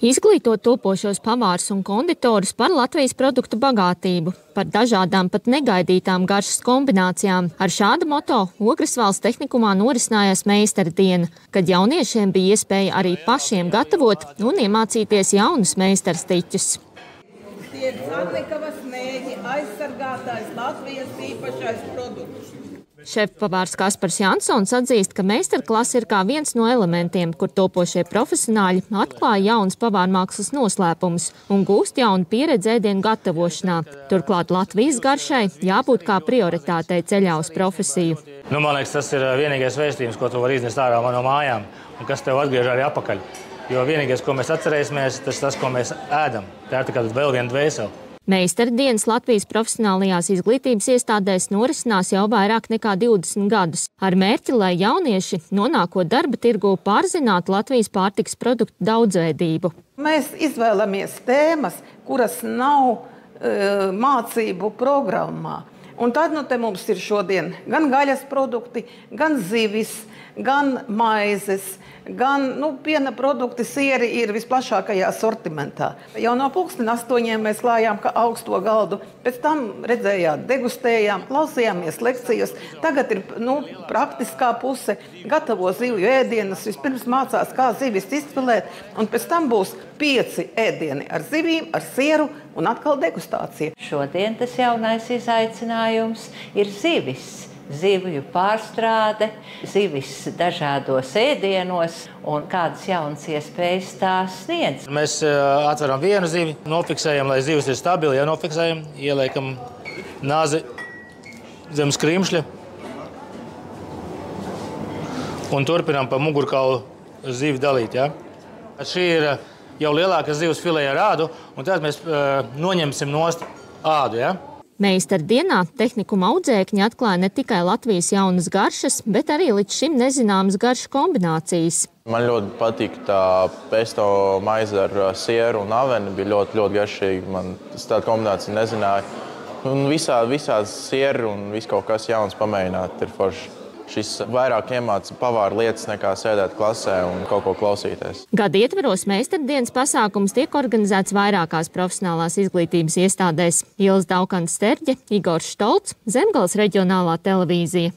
Izglītot topošos pavārus un konditorus par Latvijas produktu bagātību, par dažādām pat negaidītām garšas kombinācijām. Ar šādu moto Ogres valsts tehnikumā norisinājās meistara diena, kad jauniešiem bija iespēja arī pašiem gatavot un iemācīties jaunus meistara stiķus. Tie ir Sarnikavas mēģi, aizsargātājs Latvijas īpašais produkts. Šefpavārs Kaspars Jansons atzīst, ka meistarklase ir kā viens no elementiem, kur topošie profesionāļi atklāja jaunas pavārmākslas noslēpumus un gūst jaunu pieredzi ēdienu gatavošanā. Turklāt Latvijas garšai jābūt kā prioritātei ceļā uz profesiju. Man liekas, tas ir vienīgais vēstījums, ko tu vari iznest ārā no mājām un kas tev atgriež arī apakaļ. Jo vienīgais, ko mēs atcerēsimies, tas, ko mēs ēdam. Tā ir tā vēl viena dvēsele. Meistara dienas Latvijas profesionālajās izglītības iestādēs norisinās jau vairāk nekā 20 gadus, ar mērķi, lai jaunieši, nonākot darba tirgū, pārzinātu Latvijas pārtikas produktu daudzveidību. Mēs izvēlamies tēmas, kuras nav mācību programmā. Un tad te mums ir šodien gan gaļas produkti, gan zivis, gan maizes, gan piena produkti, sieri ir visplašākajā sortimentā. Jau no 8:00 mēs klājām augsto galdu, pēc tam redzējāt, degustējām, klausījāmies lekcijas. Tagad ir praktiskā puse, gatavo zivju ēdienus, vispirms mācās, kā zivis izfilēt, un pēc tam būs 5 ēdieni ar zivīm, ar sieru un atkal degustācija. Šodien tas jaunais izaicinājums ir zivis. Zivju pārstrāde, zivis dažādos ēdienos un kādas jaunas iespējas tās sniedz. Mēs atveram vienu zivi, nofiksējam, lai zivis ir stabili, nofiksējam, ieliekam nāzi zem skrimšļa un turpinām pa mugurkaulu zivi dalīt. Ja? Šī ir jau lielāka zivs filē ar ādu, un tad mēs noņemsim nost ādu. Ja? Meistara dienā tehnikuma audzēkņi atklāja ne tikai Latvijas jaunas garšas, bet arī līdz šim nezināmas garšu kombinācijas. Man ļoti patīk tā pesto maize ar sieru un aveni, bija ļoti garšīgi. Man tāda kombinācija nezināja. Un visādas sieru un viss kaut kas jauns pamēģināt ir forši. Šis vairāk iemāca pavāru lietas nekā sēdēt klasē un kaut ko klausīties. Gada ietveros meistara dienas pasākums tiek organizēts vairākās profesionālās izglītības iestādēs. Ilze Daukanta Sterģe, Igors Štolts, Zemgales reģionālā televīzija.